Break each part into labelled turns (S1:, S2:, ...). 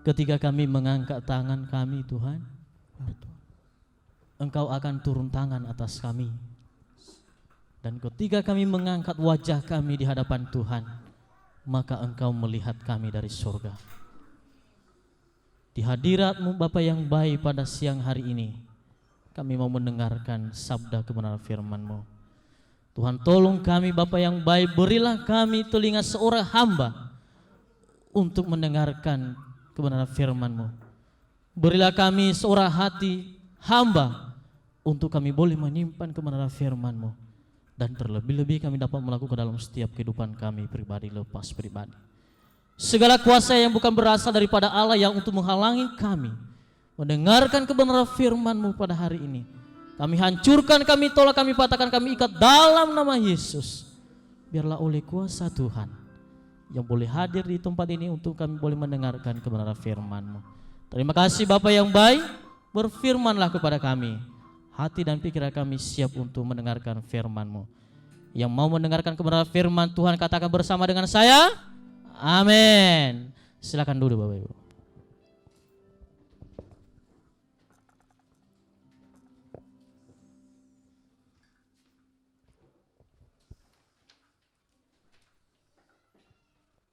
S1: ketika kami mengangkat tangan kami Tuhan, Engkau akan turun tangan atas kami. Dan ketika kami mengangkat wajah kami di hadapan Tuhan, maka Engkau melihat kami dari surga. Di hadirat-Mu Bapa yang baik pada siang hari ini, kami mau mendengarkan sabda kebenaran firman-Mu. Tuhan, tolong kami Bapa yang baik, berilah kami telinga seorang hamba untuk mendengarkan kebenaran firman-Mu. Berilah kami seorang hati hamba untuk kami boleh menyimpan kebenaran firman-Mu, dan terlebih-lebih kami dapat melakukan dalam setiap kehidupan kami pribadi lepas pribadi. Segala kuasa yang bukan berasal daripada Allah yang untuk menghalangi kami mendengarkan kebenaran firman-Mu pada hari ini, kami hancurkan, kami tolak, kami patahkan, kami ikat dalam nama Yesus. Biarlah oleh kuasa Tuhan yang boleh hadir di tempat ini untuk kami boleh mendengarkan kebenaran firman-Mu. Terima kasih Bapa yang baik, berfirmanlah kepada kami. Hati dan pikiran kami siap untuk mendengarkan firman-Mu. Yang mau mendengarkan kebenaran firman Tuhan, katakan bersama dengan saya, amin. Silakan duduk Bapak Ibu.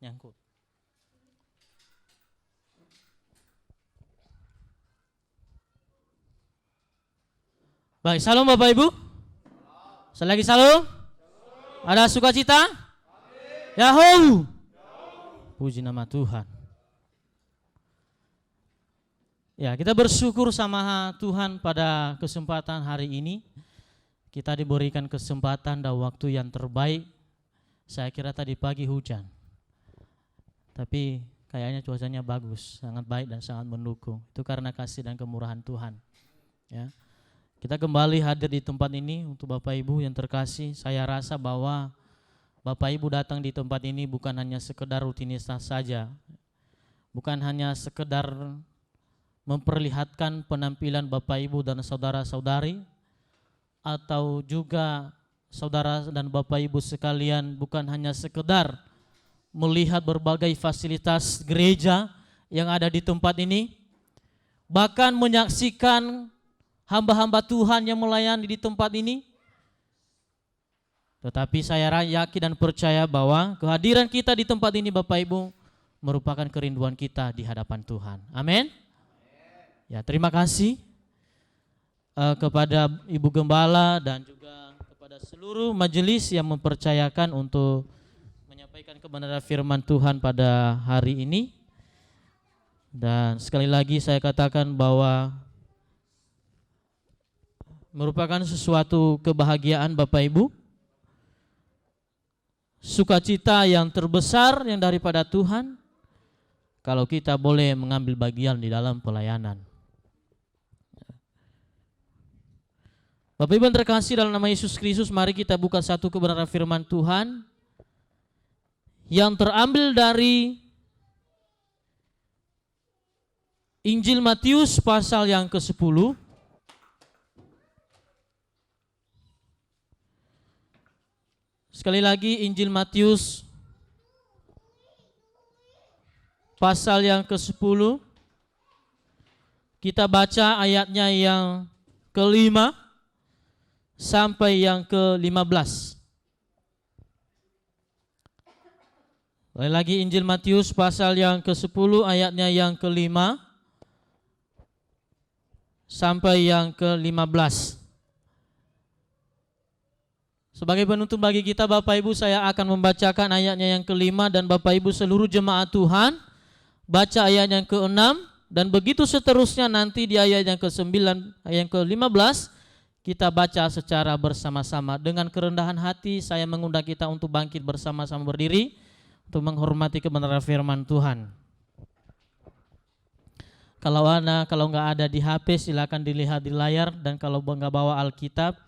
S1: Nyangkut. Baik, salam Bapak Ibu. Sekali lagi salam. Ada sukacita? Yahoo. Puji nama Tuhan. Ya, kita bersyukur sama Tuhan pada kesempatan hari ini. Kita diberikan kesempatan dan waktu yang terbaik. Saya kira tadi pagi hujan, tapi kayaknya cuacanya bagus, sangat baik dan sangat mendukung. Itu karena kasih dan kemurahan Tuhan. Ya. Kita kembali hadir di tempat ini untuk Bapak Ibu yang terkasih. Saya rasa bahwa Bapak Ibu datang di tempat ini bukan hanya sekedar rutinitas saja, bukan hanya sekedar memperlihatkan penampilan Bapak Ibu dan saudara-saudari, atau juga saudara dan Bapak Ibu sekalian bukan hanya sekedar melihat berbagai fasilitas gereja yang ada di tempat ini, bahkan menyaksikan hamba-hamba Tuhan yang melayani di tempat ini. Tetapi saya yakin dan percaya bahwa kehadiran kita di tempat ini Bapak Ibu merupakan kerinduan kita di hadapan Tuhan. Amin. Ya, terima kasih kepada Ibu Gembala dan juga kepada seluruh majelis yang mempercayakan untuk menyampaikan kebenaran firman Tuhan pada hari ini. Dan sekali lagi saya katakan bahwa merupakan sesuatu kebahagiaan Bapak Ibu, sukacita yang terbesar yang daripada Tuhan kalau kita boleh mengambil bagian di dalam pelayanan. Bapak Ibu yang terkasih dalam nama Yesus Kristus, mari kita buka satu kebenaran firman Tuhan yang terambil dari Injil Matius pasal yang ke-10. Sekali lagi Injil Matius pasal yang ke-10. Kita baca ayatnya yang ke-5 sampai yang ke-15. Sekali lagi Injil Matius pasal yang ke-10 ayatnya yang ke-5 sampai yang ke-15. Sebagai penutup bagi kita Bapak Ibu, saya akan membacakan ayatnya yang ke-5 dan Bapak Ibu seluruh jemaat Tuhan baca ayat yang ke-6 dan begitu seterusnya nanti di ayat yang ke-9, ayat yang ke-15 kita baca secara bersama-sama. Dengan kerendahan hati saya mengundang kita untuk bangkit bersama-sama berdiri untuk menghormati kebenaran firman Tuhan. Kalau nggak ada di HP silakan dilihat di layar, dan kalau nggak bawa Alkitab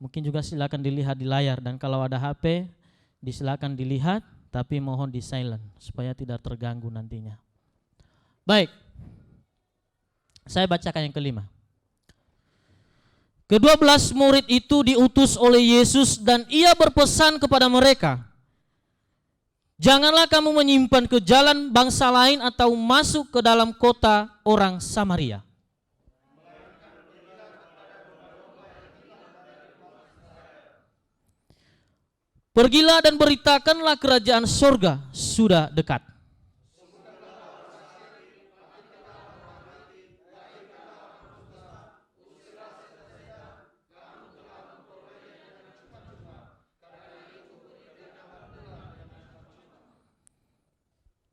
S1: mungkin juga silakan dilihat di layar, dan kalau ada HP silakan dilihat tapi mohon di silent supaya tidak terganggu nantinya. Baik, saya bacakan yang ke-5. Ke-12 murid itu diutus oleh Yesus dan ia berpesan kepada mereka, Janganlah kamu menyimpan ke jalan bangsa lain atau masuk ke dalam kota orang Samaria. Pergilah dan beritakanlah kerajaan surga sudah dekat.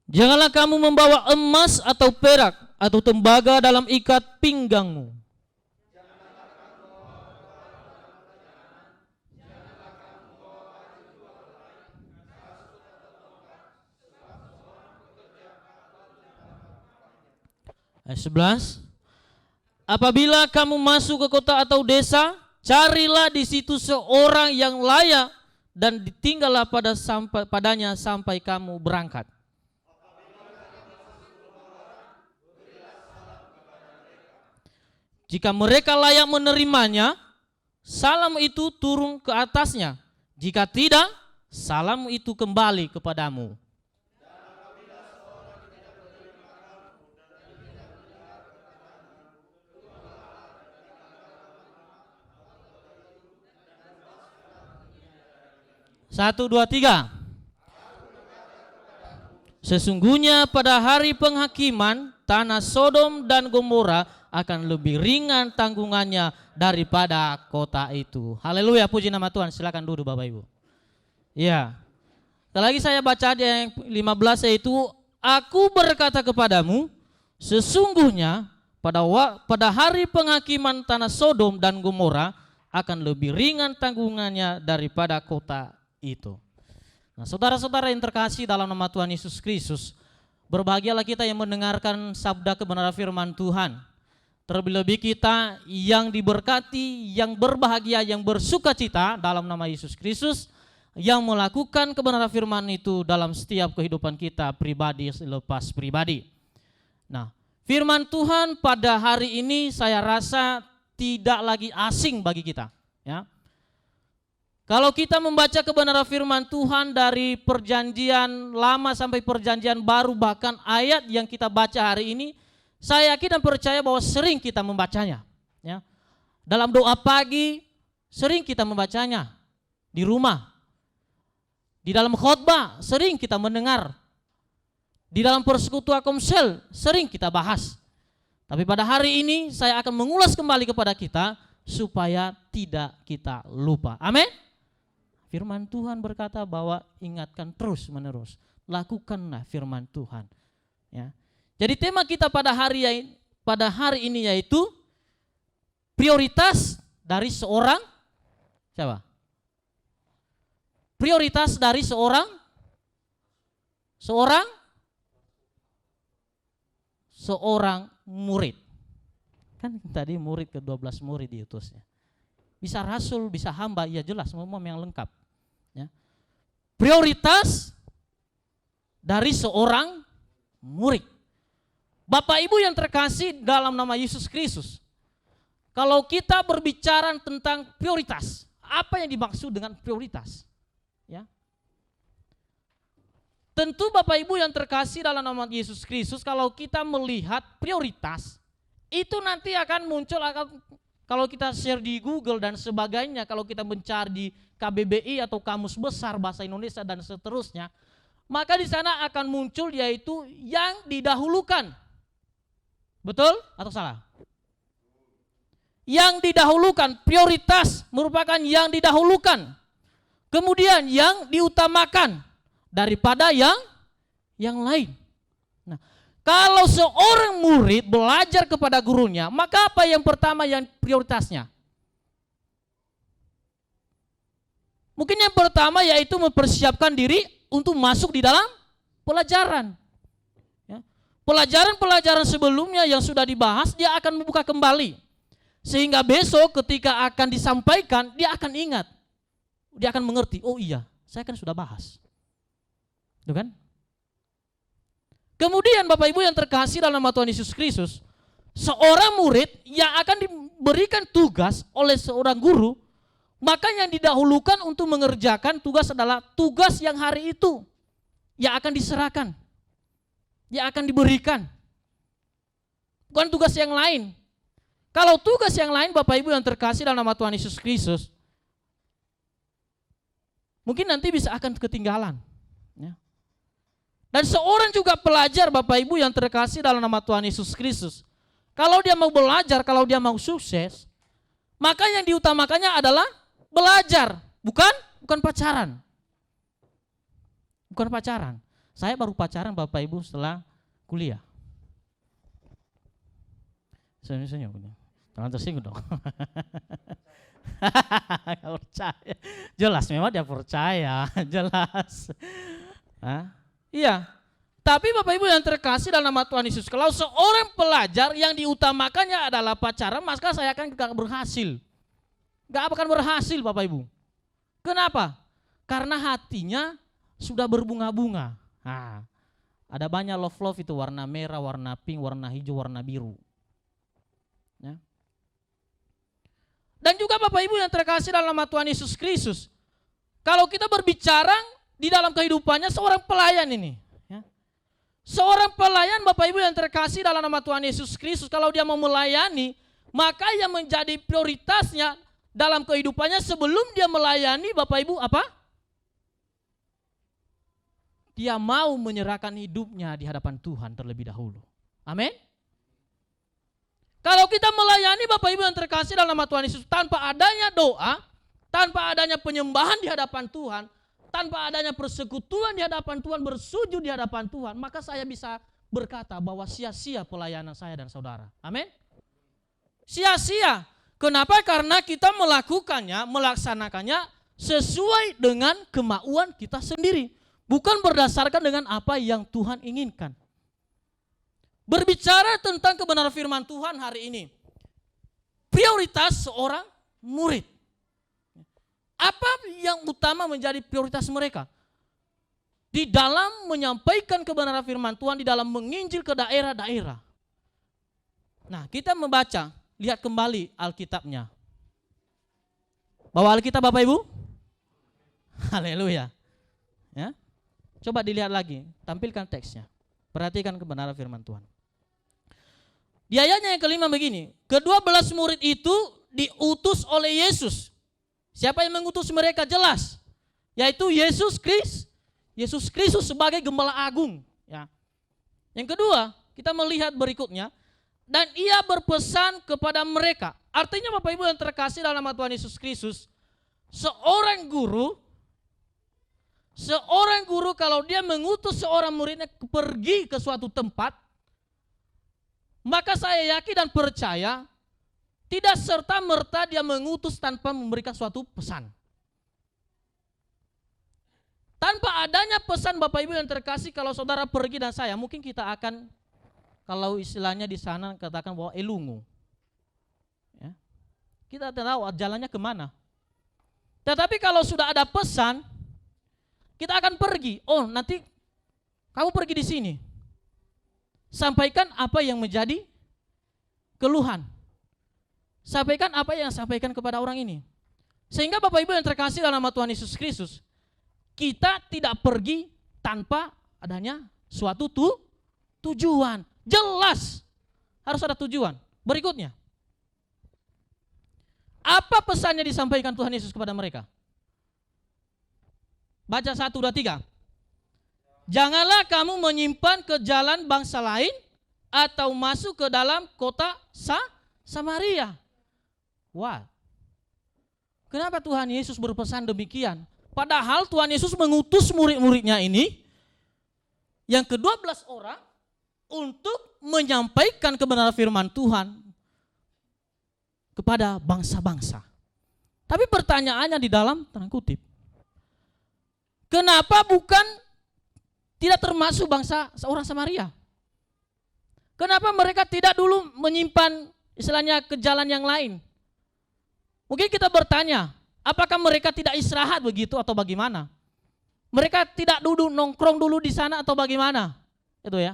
S1: Janganlah kamu membawa emas atau perak atau tembaga dalam ikat pinggangmu. Ayat 11. Apabila kamu masuk ke kota atau desa, carilah di situ seorang yang layak dan ditinggallah padanya sampai kamu berangkat. Jika mereka layak menerimanya, salam itu turun ke atasnya. Jika tidak, salam itu kembali kepadamu. Satu, dua, tiga. Sesungguhnya pada hari penghakiman, tanah Sodom dan Gomora akan lebih ringan tanggungannya daripada kota itu. Haleluya, puji nama Tuhan. Silakan duduk Bapak Ibu. Ya. Lagi saya baca di yang 15 yaitu, aku berkata kepadamu, sesungguhnya pada hari penghakiman tanah Sodom dan Gomora akan lebih ringan tanggungannya daripada kota itu. Nah, saudara-saudara yang terkasih dalam nama Tuhan Yesus Kristus, berbahagialah kita yang mendengarkan sabda kebenaran firman Tuhan. Terlebih-lebih kita yang diberkati, yang berbahagia, yang bersukacita dalam nama Yesus Kristus, yang melakukan kebenaran firman itu dalam setiap kehidupan kita pribadi selepas pribadi. Nah, firman Tuhan pada hari ini saya rasa tidak lagi asing bagi kita. Ya. Kalau kita membaca kebenaran firman Tuhan dari perjanjian lama sampai perjanjian baru, bahkan ayat yang kita baca hari ini, saya yakin dan percaya bahwa sering kita membacanya. Ya. Dalam doa pagi sering kita membacanya di rumah. Di dalam khotbah sering kita mendengar. Di dalam persekutuan komsel sering kita bahas. Tapi pada hari ini saya akan mengulas kembali kepada kita supaya tidak kita lupa. Amin. Firman Tuhan berkata bahwa ingatkan terus menerus. Lakukanlah firman Tuhan. Ya. Jadi tema kita pada hari ini yaitu prioritas dari seorang siapa? Prioritas dari seorang murid. Kan tadi murid ke-12 murid diutusnya. Bisa rasul, bisa hamba, ya jelas semua yang lengkap. Ya. Prioritas dari seorang murid. Bapak Ibu yang terkasih dalam nama Yesus Kristus, kalau kita berbicara tentang prioritas, apa yang dimaksud dengan prioritas? Ya. Tentu Bapak Ibu yang terkasih dalam nama Yesus Kristus, kalau kita melihat prioritas, itu nanti akan muncul, kalau kita share di Google dan sebagainya, kalau kita mencari di KBBI atau Kamus Besar Bahasa Indonesia dan seterusnya, maka di sana akan muncul yaitu yang didahulukan. Betul atau salah? Yang didahulukan, prioritas merupakan yang didahulukan. Kemudian yang diutamakan daripada yang lain. Nah, kalau seorang murid belajar kepada gurunya, maka apa yang pertama yang prioritasnya? Mungkin yang pertama yaitu mempersiapkan diri untuk masuk di dalam pelajaran. Pelajaran-pelajaran sebelumnya yang sudah dibahas, dia akan membuka kembali. Sehingga besok ketika akan disampaikan, dia akan ingat. Dia akan mengerti, oh iya, saya kan sudah bahas. Itu kan? Kemudian Bapak Ibu yang terkasih dalam nama Tuhan Yesus Kristus, seorang murid yang akan diberikan tugas oleh seorang guru, maka yang didahulukan untuk mengerjakan tugas adalah tugas yang hari itu. yang akan diserahkan, yang akan diberikan. Bukan tugas yang lain. Kalau tugas yang lain Bapak Ibu yang terkasih dalam nama Tuhan Yesus Kristus, mungkin nanti bisa akan ketinggalan. Ya. Dan seorang juga pelajar Bapak Ibu yang terkasih dalam nama Tuhan Yesus Kristus, kalau dia mau belajar, kalau dia mau sukses, maka yang diutamakannya adalah belajar, bukan pacaran. Bukan pacaran. Saya baru pacaran Bapak Ibu setelah kuliah. Senyum-senyum. Jangan tersinggung dong. Gak percaya. Jelas memang dia percaya. Jelas. Hah? Iya. Tapi Bapak Ibu yang terkasih dalam nama Tuhan Yesus, kalau seorang pelajar yang diutamakannya adalah pacaran, maka saya akan gak berhasil. Gak akan berhasil Bapak Ibu. Kenapa? Karena hatinya sudah berbunga-bunga. Nah, ada banyak love itu, warna merah, warna pink, warna hijau, warna biru. Ya. Dan juga Bapak Ibu yang terkasih dalam nama Tuhan Yesus Kristus, kalau kita berbicara di dalam kehidupannya seorang pelayan ini, ya. Seorang pelayan Bapak Ibu yang terkasih dalam nama Tuhan Yesus Kristus, kalau dia mau melayani, maka yang menjadi prioritasnya dalam kehidupannya sebelum dia melayani Bapak Ibu apa? Dia mau menyerahkan hidupnya di hadapan Tuhan terlebih dahulu. Amin. Kalau kita melayani Bapak Ibu yang terkasih dalam nama Tuhan Yesus, tanpa adanya doa, tanpa adanya penyembahan di hadapan Tuhan, tanpa adanya persekutuan di hadapan Tuhan, bersujud di hadapan Tuhan, maka saya bisa berkata bahwa sia-sia pelayanan saya dan saudara. Amin. Sia-sia. Kenapa? Karena kita melakukannya, melaksanakannya sesuai dengan kemauan kita sendiri, bukan berdasarkan dengan apa yang Tuhan inginkan. Berbicara tentang kebenaran firman Tuhan hari ini, prioritas seorang murid. Apa yang utama menjadi prioritas mereka? Di dalam menyampaikan kebenaran firman Tuhan, di dalam menginjil ke daerah-daerah. Nah, kita membaca, lihat kembali Alkitabnya. Bawa Alkitab Bapak Ibu? Haleluya. Ya. Coba dilihat lagi, tampilkan teksnya. Perhatikan kebenaran firman Tuhan. Di ayatnya yang kelima begini, ke-12 murid itu diutus oleh Yesus. Siapa yang mengutus mereka? Jelas, yaitu Yesus Kristus sebagai gembala agung. Ya. Yang kedua, kita melihat berikutnya, dan ia berpesan kepada mereka. Artinya Bapak Ibu yang terkasih dalam nama Tuhan Yesus Kristus, seorang guru kalau dia mengutus seorang muridnya pergi ke suatu tempat, maka saya yakin dan percaya tidak serta-merta dia mengutus tanpa memberikan suatu pesan. Tanpa adanya pesan Bapak Ibu yang terkasih, kalau saudara pergi dan saya, mungkin kita akan, kalau istilahnya di sana katakan bahwa elungu. Ya. Kita tidak tahu jalannya kemana. Tetapi kalau sudah ada pesan, kita akan pergi. Oh, nanti kamu pergi di sini. Sampaikan apa yang menjadi keluhan. Sampaikan apa yang sampaikan kepada orang ini. Sehingga Bapak Ibu yang terkasih dalam nama Tuhan Yesus Kristus, kita tidak pergi tanpa adanya suatu tujuan. Jelas harus ada tujuan. Berikutnya, apa pesannya disampaikan Tuhan Yesus kepada mereka? Baca 1, 2, 3. Janganlah kamu menyimpan ke jalan bangsa lain atau masuk ke dalam kota Samaria. Wah, kenapa Tuhan Yesus berpesan demikian? Padahal Tuhan Yesus mengutus murid-muridnya ini, yang ke-12 orang, untuk menyampaikan kebenaran firman Tuhan kepada bangsa-bangsa. Tapi pertanyaannya di dalam tanda kutip, kenapa bukan tidak termasuk bangsa seorang Samaria? Kenapa mereka tidak dulu menyimpan istilahnya ke jalan yang lain? Mungkin kita bertanya, apakah mereka tidak istirahat begitu atau bagaimana? Mereka tidak duduk nongkrong dulu di sana atau bagaimana? Itu ya.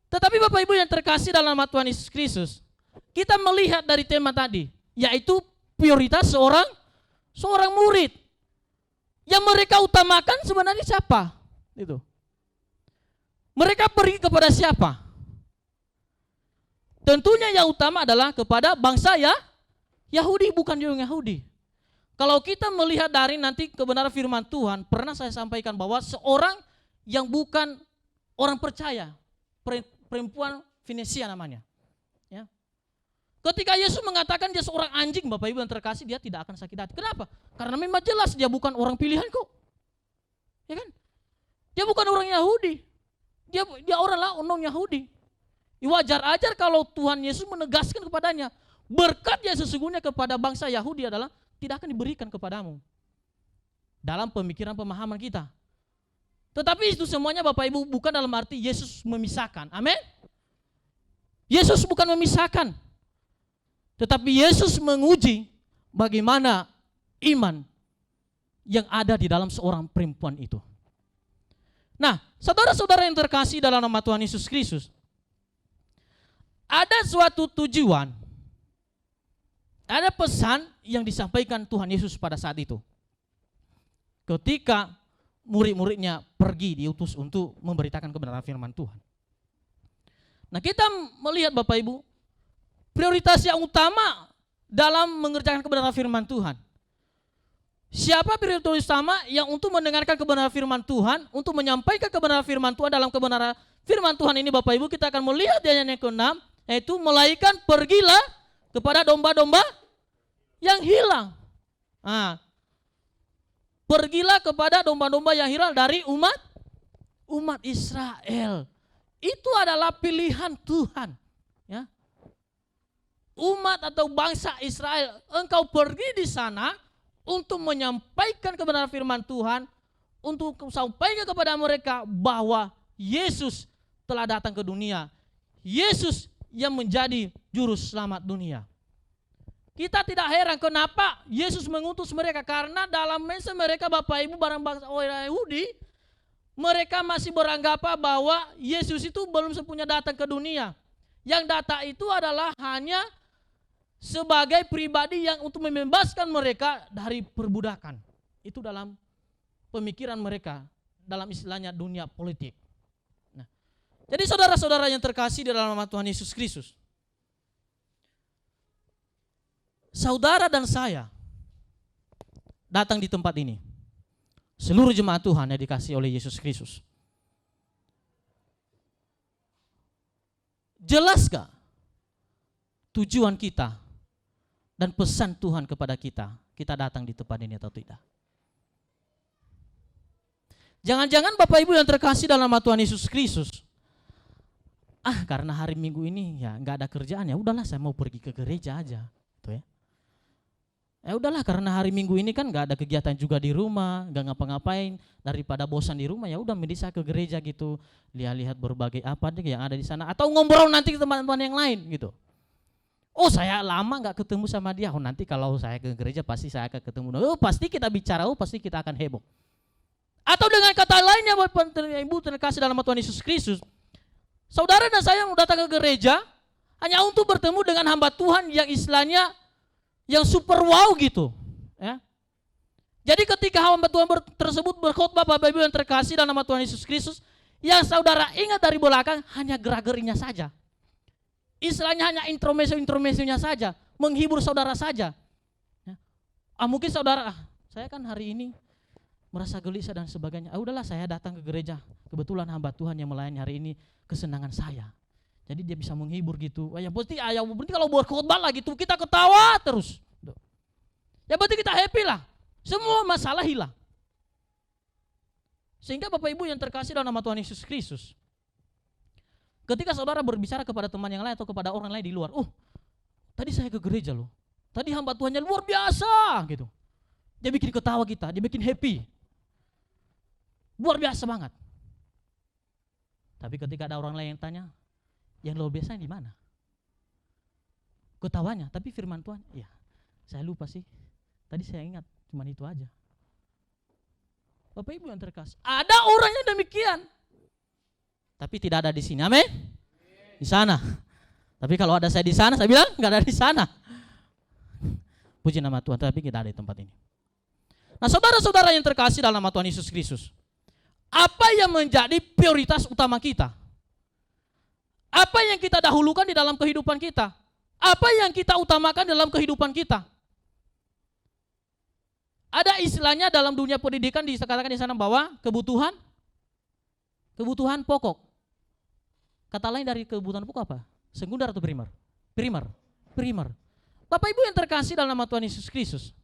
S1: Tetapi Bapak Ibu yang terkasih dalam nama Tuhan Yesus Kristus, kita melihat dari tema tadi, yaitu prioritas seorang murid. Yang mereka utamakan sebenarnya siapa? Itu. Mereka pergi kepada siapa? Tentunya yang utama adalah kepada bangsa Yahudi, bukan orang Yahudi. Kalau kita melihat dari nanti kebenaran firman Tuhan, pernah saya sampaikan bahwa seorang yang bukan orang percaya, perempuan Venesia namanya. Ya. Ketika Yesus mengatakan dia seorang anjing, Bapak Ibu yang terkasih, dia tidak akan sakit hati. Kenapa? Karena memang jelas dia bukan orang pilihan kok. Ya kan? Dia bukan orang Yahudi. Dia orang non Yahudi. Wajar aja kalau Tuhan Yesus menegaskan kepadanya, berkat yang sesungguhnya kepada bangsa Yahudi adalah tidak akan diberikan kepadamu. Dalam pemikiran pemahaman kita. Tetapi itu semuanya Bapak Ibu bukan dalam arti Yesus memisahkan. Amin. Yesus bukan memisahkan. Tetapi Yesus menguji bagaimana iman yang ada di dalam seorang perempuan itu. Nah, saudara-saudara yang terkasih dalam nama Tuhan Yesus Kristus, ada suatu tujuan, ada pesan yang disampaikan Tuhan Yesus pada saat itu. Ketika murid-muridnya pergi diutus untuk memberitakan kebenaran firman Tuhan. Nah, kita melihat Bapak Ibu, prioritas yang utama dalam mengerjakan kebenaran firman Tuhan. Siapa prioritas utama yang untuk mendengarkan kebenaran firman Tuhan, untuk menyampaikan kebenaran firman Tuhan dalam kebenaran firman Tuhan ini Bapak Ibu, kita akan melihat ayat yang ke-6, yaitu melainkan pergilah kepada domba-domba yang hilang. Nah, pergilah kepada domba-domba yang hilang dari umat Israel. Itu adalah pilihan Tuhan. Ya. Umat atau bangsa Israel, engkau pergi di sana untuk menyampaikan kebenaran firman Tuhan, untuk sampaikan kepada mereka bahwa Yesus telah datang ke dunia. Yesus yang menjadi juru selamat dunia. Kita tidak heran kenapa Yesus mengutus mereka, karena dalam mindset mereka Bapak Ibu barang bangsa orang Yahudi, mereka masih beranggapan bahwa Yesus itu belum sepenuhnya datang ke dunia. Yang datang itu adalah hanya sebagai pribadi yang untuk membebaskan mereka dari perbudakan. Itu dalam pemikiran mereka, dalam istilahnya dunia politik. Jadi saudara-saudara yang terkasih di dalam nama Tuhan Yesus Kristus, saudara dan saya datang di tempat ini, seluruh jemaat Tuhan yang dikasihi oleh Yesus Kristus. Jelas gak tujuan kita dan pesan Tuhan kepada kita datang di tempat ini atau tidak? Jangan-jangan Bapak Ibu yang terkasih dalam nama Tuhan Yesus Kristus, karena hari Minggu ini ya nggak ada kerjaan, ya udahlah saya mau pergi ke gereja aja, tuh ya. Ya udahlah karena hari Minggu ini kan nggak ada kegiatan juga di rumah, nggak ngapa-ngapain, daripada bosan di rumah ya udah mending saya ke gereja gitu, lihat-lihat berbagai apa deh yang ada di sana, atau ngobrol nanti ke teman-teman yang lain gitu. Oh saya lama nggak ketemu sama dia, oh nanti kalau saya ke gereja pasti saya akan ketemu, oh pasti kita bicara, oh pasti kita akan heboh. Atau dengan kata lainnya Bapak Ibu terkasih dalam Tuhan Yesus Kristus, saudara dan saya yang datang ke gereja hanya untuk bertemu dengan hamba Tuhan yang istilahnya yang super wow gitu. Ya. Jadi ketika hamba Tuhan tersebut berkhotbah Bapak Ibu yang terkasih dalam nama Tuhan Yesus Kristus, yang saudara ingat dari belakang hanya gerak-gerinya saja. Istilahnya hanya intermezzo-intermezzonya saja, menghibur saudara saja. Ya. Mungkin saudara, saya kan hari ini merasa gelisah dan sebagainya. Udahlah saya datang ke gereja, kebetulan hamba Tuhan yang melayani hari ini kesenangan saya. Jadi dia bisa menghibur gitu. Ya berarti kalau buat khotbah lah gitu kita ketawa terus. Ya berarti kita happy lah. Semua masalah hilang. Sehingga Bapak Ibu yang terkasih dalam nama Tuhan Yesus Kristus, ketika saudara berbicara kepada teman yang lain atau kepada orang lain di luar, tadi saya ke gereja loh. Tadi hamba Tuhannya luar biasa gitu. Dia bikin ketawa kita, dia bikin happy. Luar biasa banget. Tapi ketika ada orang lain yang tanya, yang luar biasa di mana? Ketawanya, tapi firman Tuhan, ya saya lupa sih. Tadi saya ingat, cuma itu aja. Bapak Ibu yang terkasih, ada orang yang demikian. Tapi tidak ada di sini, amin? Di sana. Tapi kalau ada saya di sana, saya bilang nggak ada di sana. Puji nama Tuhan, tapi kita ada di tempat ini. Nah saudara-saudara yang terkasih dalam nama Tuhan Yesus Kristus, Apa yang menjadi prioritas utama kita? Apa yang kita dahulukan di dalam kehidupan kita? Apa yang kita utamakan dalam kehidupan kita? Ada istilahnya dalam dunia pendidikan dikatakan di sana bahwa kebutuhan pokok. Kata lain dari kebutuhan pokok apa? Sekunder atau primer? Primer. Bapak Ibu yang terkasih dalam nama Tuhan Yesus Kristus.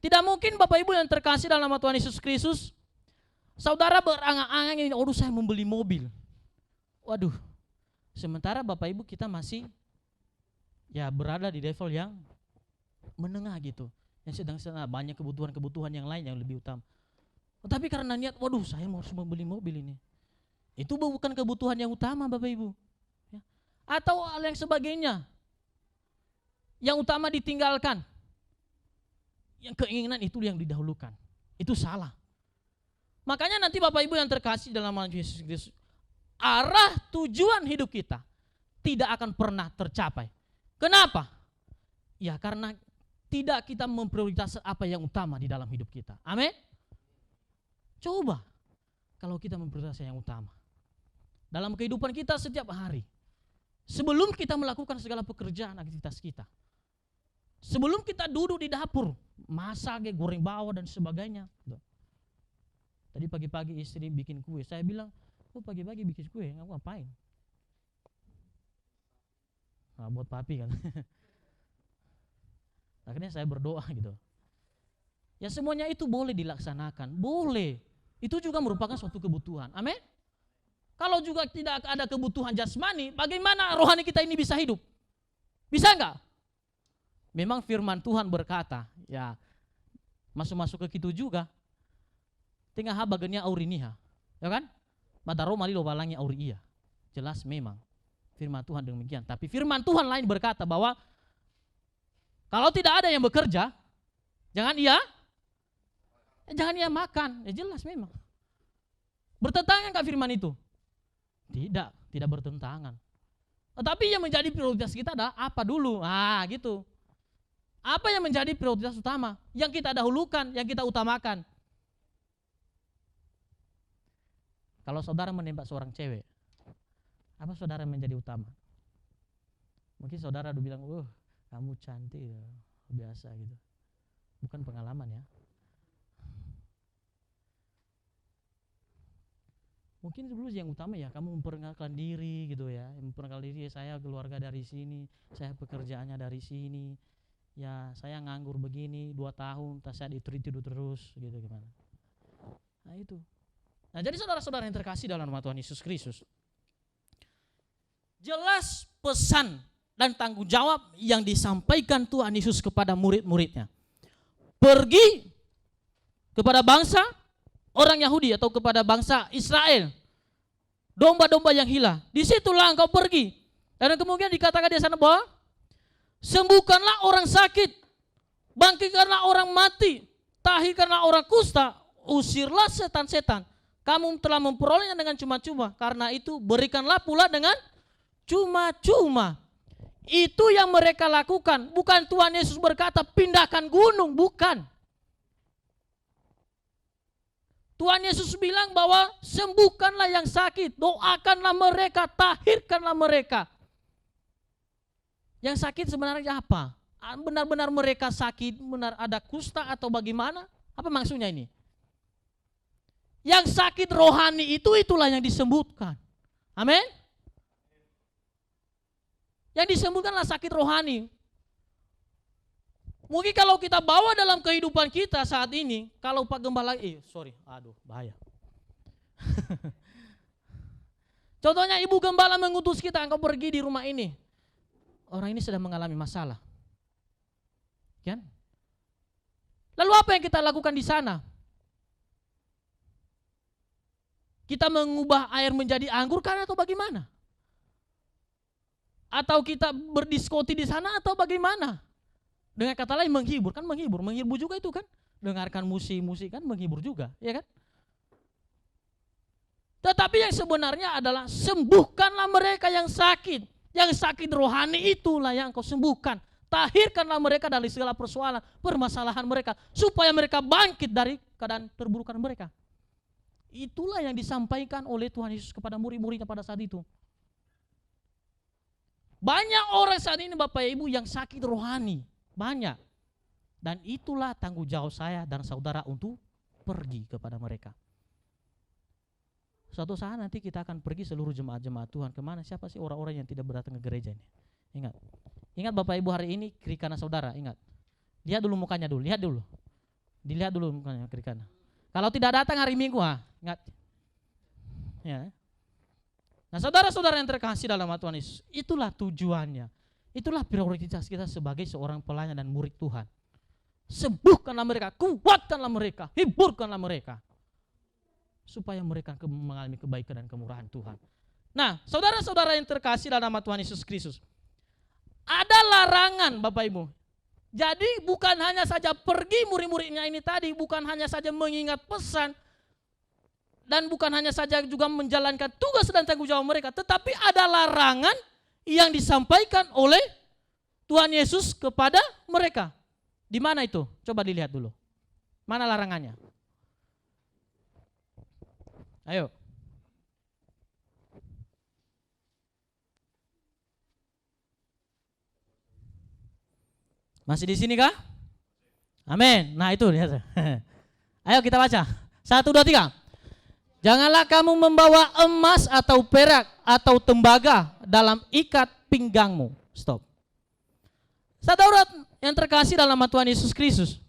S1: Tidak mungkin Bapak Ibu yang terkasih dalam nama Tuhan Yesus Kristus, saudara berangan-angan ini, waduh saya membeli mobil. Waduh, sementara Bapak Ibu kita masih ya berada di level yang menengah gitu. Yang sedang banyak kebutuhan-kebutuhan yang lain yang lebih utama. Tetapi karena niat, waduh saya harus membeli mobil ini. Itu bukan kebutuhan yang utama Bapak Ibu. Ya. Atau hal yang sebagainya. Yang utama ditinggalkan. Yang keinginan itu yang didahulukan. Itu salah. Makanya nanti Bapak Ibu yang terkasih dalam nama Yesus Kristus, arah tujuan hidup kita tidak akan pernah tercapai. Kenapa? Ya karena tidak kita memprioritaskan apa yang utama di dalam hidup kita. Amin. Coba kalau kita memprioritaskan yang utama dalam kehidupan kita setiap hari, sebelum kita melakukan segala pekerjaan aktivitas kita, sebelum kita duduk di dapur masak, goreng bawang dan sebagainya. Tadi pagi-pagi istri bikin kue, saya bilang, pagi-pagi bikin kue, ngapain? Nah, buat papi kan. Akhirnya saya berdoa gitu. Ya semuanya itu boleh dilaksanakan, boleh. Itu juga merupakan suatu kebutuhan. Amin. Kalau juga tidak ada kebutuhan jasmani, bagaimana rohani kita ini bisa hidup? Bisa enggak? Memang firman Tuhan berkata, ya masuk-masuk ke kita juga. Tengah bagenya auriniha, ya kan? Madaro mali lo balangnya auri iya. Jelas memang firman Tuhan demikian. Tapi firman Tuhan lain berkata bahwa kalau tidak ada yang bekerja, jangan ia makan. Ya jelas memang. Bertentangan enggak firman itu? Tidak bertentangan. Tetapi yang menjadi prioritas kita adalah apa dulu? Gitu. Apa yang menjadi prioritas utama? Yang kita dahulukan, yang kita utamakan. Kalau saudara menembak seorang cewek, apa saudara menjadi utama? Mungkin saudara udah bilang, kamu cantik ya, biasa gitu. Bukan pengalaman ya. Mungkin dulu yang utama ya, kamu memperkenalkan diri gitu ya. Memperkenalkan diri, saya keluarga dari sini, saya pekerjaannya dari sini. Ya saya nganggur begini 2 tahun, saya tidur terus gitu gimana. Nah itu. Nah jadi saudara-saudara yang terkasih dalam nama Tuhan Yesus Kristus, jelas pesan dan tanggung jawab yang disampaikan Tuhan Yesus kepada murid-muridnya. Pergi kepada bangsa orang Yahudi atau kepada bangsa Israel, domba-domba yang hilang. Disitulah engkau pergi. Dan kemudian dikatakan di sana bahwa sembuhkanlah orang sakit, bangkitkanlah orang mati, tahirkanlah orang kusta, usirlah setan-setan. Kamu telah memperolehnya dengan cuma-cuma, karena itu berikanlah pula dengan cuma-cuma. Itu yang mereka lakukan. Bukan Tuhan Yesus berkata pindahkan gunung, bukan. Tuhan Yesus bilang bahwa sembuhkanlah yang sakit, doakanlah mereka, tahirkanlah mereka. Yang sakit sebenarnya apa? Benar-benar mereka sakit, benar ada kusta atau bagaimana? Apa maksudnya ini? Yang sakit rohani itulah yang disembuhkan. Amin. Yang disembuhkanlah sakit rohani. Mungkin kalau kita bawa dalam kehidupan kita saat ini, kalau Pak Gembala, bahaya. Contohnya Ibu Gembala mengutus kita, engkau pergi di rumah ini. Orang ini sedang mengalami masalah. Kan? Lalu apa yang kita lakukan di sana? Kita mengubah air menjadi anggur kan atau bagaimana? Atau kita berdiskoti di sana atau bagaimana? Dengan kata lain menghibur, kan menghibur juga itu kan. Dengarkan musik kan menghibur juga, ya kan? Tetapi yang sebenarnya adalah sembuhkanlah mereka yang sakit. Yang sakit rohani itulah yang kau sembuhkan. Tahirkanlah mereka dari segala persoalan, permasalahan mereka. Supaya mereka bangkit dari keadaan terburukan mereka. Itulah yang disampaikan oleh Tuhan Yesus kepada murid-muridnya pada saat itu. Banyak orang saat ini Bapak Ibu yang sakit rohani, banyak. Dan itulah tanggung jawab saya dan saudara untuk pergi kepada mereka. Suatu saat nanti kita akan pergi seluruh jemaat-jemaat Tuhan. Kemana? Siapa sih orang-orang yang tidak datang ke gereja ini? Ingat Bapak Ibu hari ini kiri kanan saudara, ingat. Lihat dulu mukanya dulu, lihat dulu. Dilihat dulu mukanya kiri kanan. Kalau tidak datang hari Minggu, ingat. Ya. Nah saudara-saudara yang terkasih dalam Tuhan Yesus, itulah tujuannya. Itulah prioritas kita sebagai seorang pelayan dan murid Tuhan. Sembuhkanlah mereka, kuatkanlah mereka, hiburkanlah mereka. Supaya mereka mengalami kebaikan dan kemurahan Tuhan. Nah saudara-saudara yang terkasih dalam Tuhan Yesus Kristus, ada larangan Bapak Ibu. Jadi bukan hanya saja pergi murid-muridnya ini tadi, bukan hanya saja mengingat pesan, dan bukan hanya saja juga menjalankan tugas dan tanggung jawab mereka, tetapi ada larangan yang disampaikan oleh Tuhan Yesus kepada mereka. Di mana itu? Coba dilihat dulu. Mana larangannya? Ayo. Masih di sini kah? Amin. Nah itu lihat. Ayo kita baca. 1, 2, 3. Janganlah kamu membawa emas atau perak atau tembaga dalam ikat pinggangmu. Stop. Saudara yang terkasih dalam Tuhan Yesus Kristus.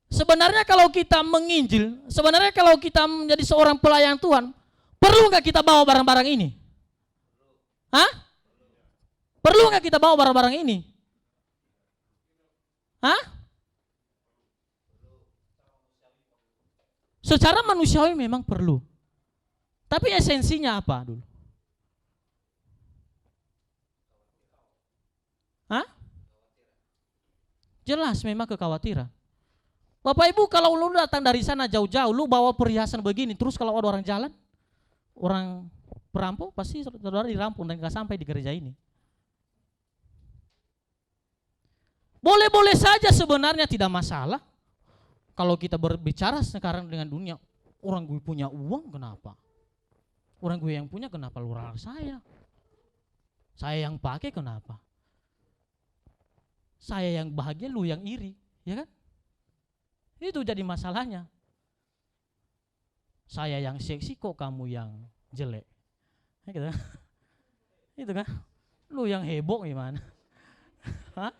S1: Sebenarnya kalau kita menginjil, sebenarnya kalau kita menjadi seorang pelayan Tuhan, perlu nggak kita bawa barang-barang ini? Hah? Perlu nggak kita bawa barang-barang ini? Hah? Secara manusiawi memang perlu. Tapi esensinya apa dulu? Hah? Jelas memang kekhawatiran. Bapak Ibu kalau lu datang dari sana jauh-jauh, lu bawa perhiasan begini, terus kalau ada orang jalan, orang perampok, pasti saudara dirampok dan gak sampai di gereja ini. Boleh-boleh saja sebenarnya tidak masalah. Kalau kita berbicara sekarang dengan dunia, orang gue punya uang kenapa? Orang gue yang punya kenapa lu larang saya? Saya yang pakai kenapa? Saya yang bahagia, lu yang iri, ya kan? Itu jadi masalahnya. Saya yang seksi kok kamu yang jelek. Gitu kan? Itu kan? Lu yang heboh gimana? Hah?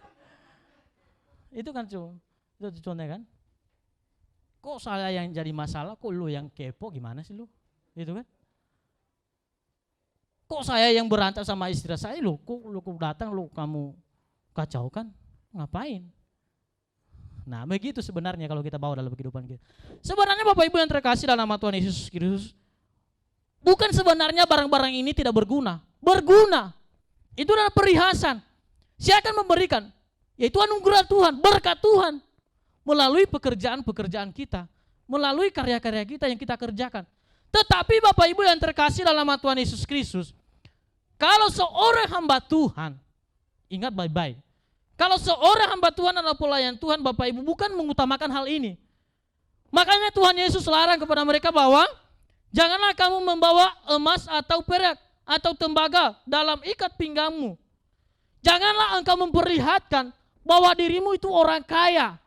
S1: Itu kan itu contohnya kan. Kok saya yang jadi masalah, kok lu yang kepo gimana sih lu? Gitu kan. Kok saya yang berantem sama istri saya, lu kok datang lu kamu kacau kan? Ngapain? Nah begitu sebenarnya kalau kita bawa dalam kehidupan kita. Sebenarnya Bapak Ibu yang terkasih dalam nama Tuhan Yesus Kristus, bukan sebenarnya barang-barang ini tidak berguna. Berguna. Itu adalah perhiasan. Saya akan memberikan, yaitu anugerah Tuhan, berkat Tuhan melalui pekerjaan-pekerjaan kita, melalui karya-karya kita yang kita kerjakan. Tetapi Bapak Ibu yang terkasih dalam nama Tuhan Yesus Kristus, kalau seorang hamba Tuhan, ingat baik-baik, kalau seorang hamba Tuhan adalah pelayan Tuhan, Bapak Ibu bukan mengutamakan hal ini. Makanya Tuhan Yesus larang kepada mereka bahwa janganlah kamu membawa emas atau perak atau tembaga dalam ikat pinggangmu. Janganlah engkau memperlihatkan bahwa dirimu itu orang kaya.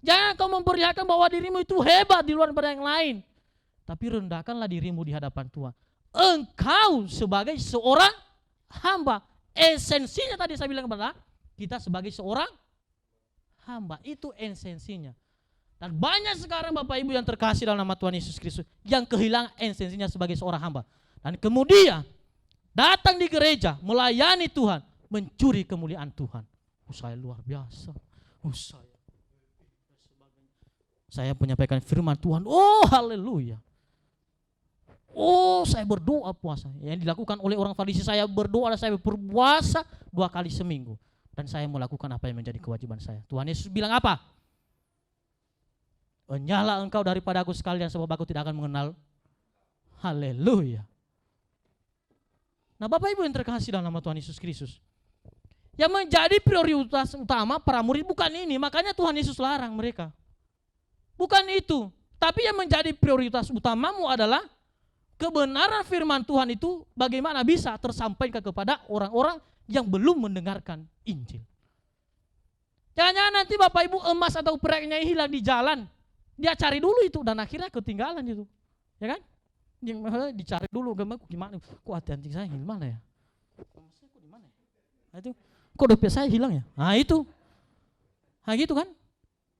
S1: Jangan engkau memperlihatkan bahwa dirimu itu hebat di luar daripada yang lain. Tapi rendahkanlah dirimu di hadapan Tuhan. Engkau sebagai seorang hamba. Esensinya tadi saya bilang kepada kita sebagai seorang hamba. Itu esensinya. Dan banyak sekarang Bapak Ibu yang terkasih dalam nama Tuhan Yesus Kristus yang kehilangan esensinya sebagai seorang hamba. Dan kemudian datang di gereja melayani Tuhan, mencuri kemuliaan Tuhan. Saya luar biasa. Saya menyampaikan firman Tuhan. Oh haleluya. Oh saya berdoa puasa. Yang dilakukan oleh orang Farisi, saya berdoa dan saya berpuasa 2 kali seminggu. Dan saya melakukan apa yang menjadi kewajiban saya. Tuhan Yesus bilang apa? Enyahlah engkau daripada aku sekalian, sebab aku tidak akan mengenal. Haleluya. Nah Bapak Ibu yang terkasih dalam nama Tuhan Yesus Kristus, yang menjadi prioritas utama para murid bukan ini. Makanya Tuhan Yesus larang mereka. Bukan itu. Tapi yang menjadi prioritas utamamu adalah kebenaran firman Tuhan itu bagaimana bisa tersampaikan kepada orang-orang yang belum mendengarkan Injil. Jangan-jangan nanti Bapak Ibu emas atau peraknya hilang di jalan. Dia cari dulu itu dan akhirnya ketinggalan itu. Ya kan? Dicari dulu gimana? Kok hati-hati saya gimana ya? Nah, itu kok dompet saya hilang ya? Nah itu. Nah gitu kan?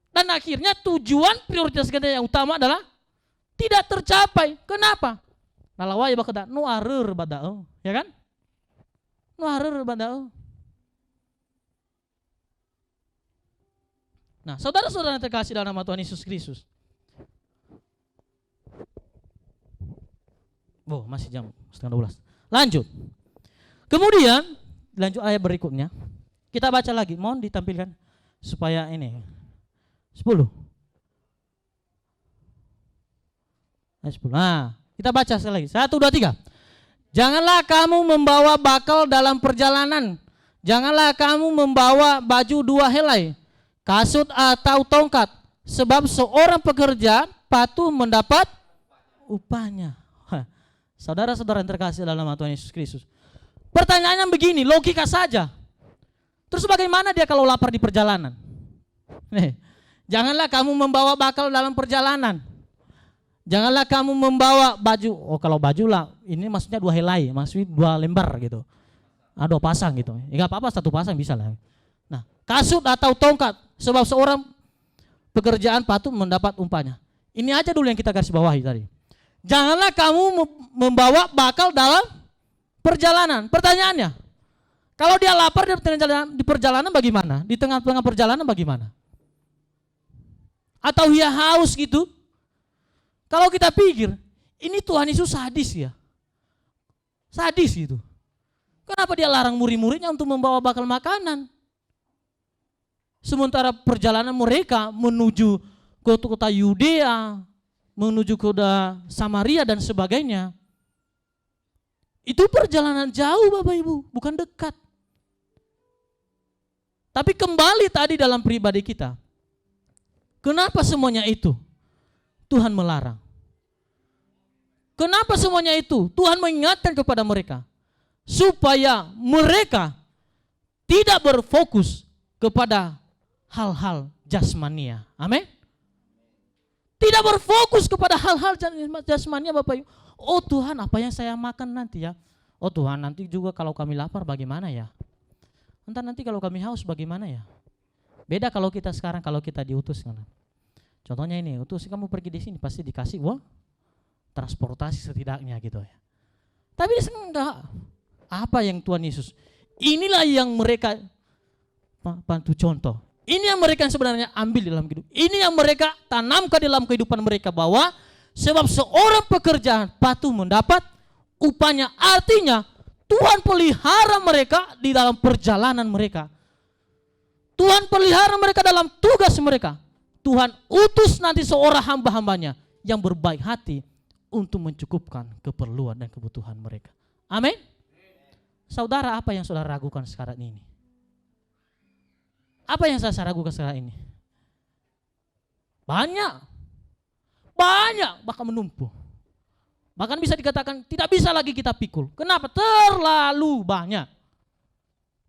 S1: Dan akhirnya tujuan prioritas kita yang utama adalah tidak tercapai. Kenapa? Nalawai bakada nu areur badao, ya kan? Nu areur badao. Nah, saudara-saudara yang terkasih dalam nama Tuhan Yesus Kristus. Oh, masih jam 11:30. Lanjut. Kemudian, lanjut ayat berikutnya. Kita baca lagi, mohon ditampilkan supaya ini 10. Ayat 10. Nah, kita baca sekali lagi. 1, 2, 3. Janganlah kamu membawa bakal dalam perjalanan. Janganlah kamu membawa baju 2 helai, kasut atau tongkat, sebab seorang pekerja patut mendapat upahnya. Saudara-saudara yang terkasih dalam Tuhan Yesus Kristus. Pertanyaannya begini, logika saja. Terus bagaimana dia kalau lapar di perjalanan? Janganlah kamu membawa bakal dalam perjalanan. Janganlah kamu membawa baju. Oh kalau baju lah, ini maksudnya 2 helai, maksudnya 2 lembar gitu. 2 pasang gitu. Ya gak apa-apa 1 pasang bisa lah. Nah, kasut atau tongkat, sebab seorang pekerjaan patut mendapat umpahnya. Ini aja dulu yang kita garis bawahi tadi. Janganlah kamu membawa bakal dalam perjalanan. Pertanyaannya, kalau dia lapar di perjalanan bagaimana? Di tengah-tengah perjalanan bagaimana? Atau dia haus gitu? Kalau kita pikir, ini Tuhan Yesus sadis ya. Sadis gitu. Kenapa dia larang murid-muridnya untuk membawa bakal makanan? Sementara perjalanan mereka menuju ke kota Yudea, menuju ke Samaria dan sebagainya. Itu perjalanan jauh Bapak Ibu, bukan dekat. Tapi kembali tadi dalam pribadi kita. Kenapa semuanya itu Tuhan melarang? Kenapa semuanya itu Tuhan mengingatkan kepada mereka? Supaya mereka tidak berfokus kepada hal-hal jasmania. Amin. Tidak berfokus kepada hal-hal jasmania Bapak Ibu. Oh Tuhan, apa yang saya makan nanti ya? Oh Tuhan, nanti juga kalau kami lapar bagaimana ya? Entar nanti kalau kami haus bagaimana ya? Beda kalau kita sekarang, kalau kita diutus. Contohnya ini, utus kamu pergi di sini pasti dikasih uang transportasi setidaknya gitu ya. Tapi enggak. Apa yang Tuhan Yesus? Inilah yang mereka bantu contoh. Ini yang mereka sebenarnya ambil dalam hidup. Ini yang mereka tanamkan dalam kehidupan mereka, bahwa sebab seorang pekerjaan patut mendapat upahnya. Artinya Tuhan pelihara mereka di dalam perjalanan mereka. Tuhan pelihara mereka dalam tugas mereka. Tuhan utus nanti seorang hamba-hambanya yang berbaik hati untuk mencukupkan keperluan dan kebutuhan mereka. Amin. Saudara, apa yang saudara ragukan sekarang ini? Apa yang saya ragukan sekarang ini? Banyak, bahkan menumpuk. Bahkan bisa dikatakan tidak bisa lagi kita pikul. Kenapa? Terlalu banyak.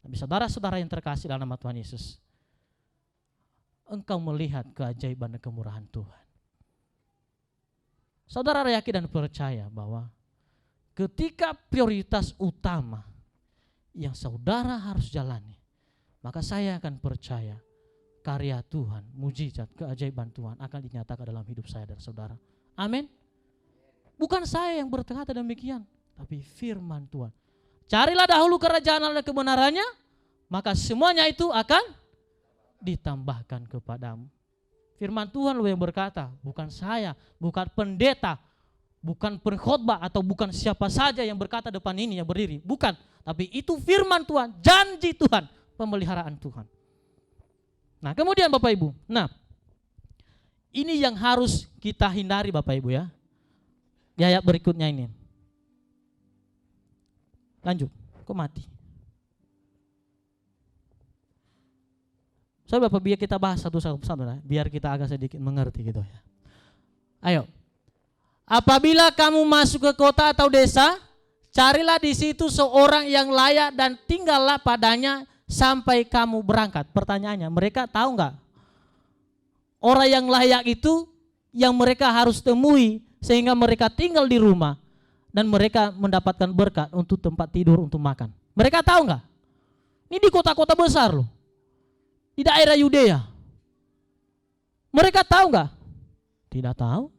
S1: Tapi saudara-saudara yang terkasih dalam nama Tuhan Yesus, engkau melihat keajaiban dan kemurahan Tuhan. Saudara yakin dan percaya bahwa ketika prioritas utama yang saudara harus jalani, maka saya akan percaya karya Tuhan, mujizat, keajaiban Tuhan akan dinyatakan dalam hidup saya dan saudara. Amin. Bukan saya yang berkata demikian, tapi firman Tuhan. Carilah dahulu kerajaan Allah dan kebenarannya, maka semuanya itu akan ditambahkan kepadamu. Firman Tuhan loh yang berkata, bukan saya, bukan pendeta, bukan pengkhotbah atau bukan siapa saja yang berkata depan ini yang berdiri, bukan. Tapi itu firman Tuhan, janji Tuhan, pemeliharaan Tuhan. Nah kemudian Bapak Ibu, nah ini yang harus kita hindari Bapak Ibu ya. Di ayat berikutnya ini. Lanjut, kok mati? So Bapak, biar kita bahas satu-satu biar kita agak sedikit mengerti gitu ya. Ayo. Apabila kamu masuk ke kota atau desa, carilah di situ seorang yang layak dan tinggallah padanya sampai kamu berangkat. Pertanyaannya, mereka tahu nggak? Orang yang layak itu yang mereka harus temui sehingga mereka tinggal di rumah dan mereka mendapatkan berkat untuk tempat tidur, untuk makan. Mereka tahu nggak? Ini di kota-kota besar loh, di daerah Yudea. Mereka tahu nggak? Tidak tahu.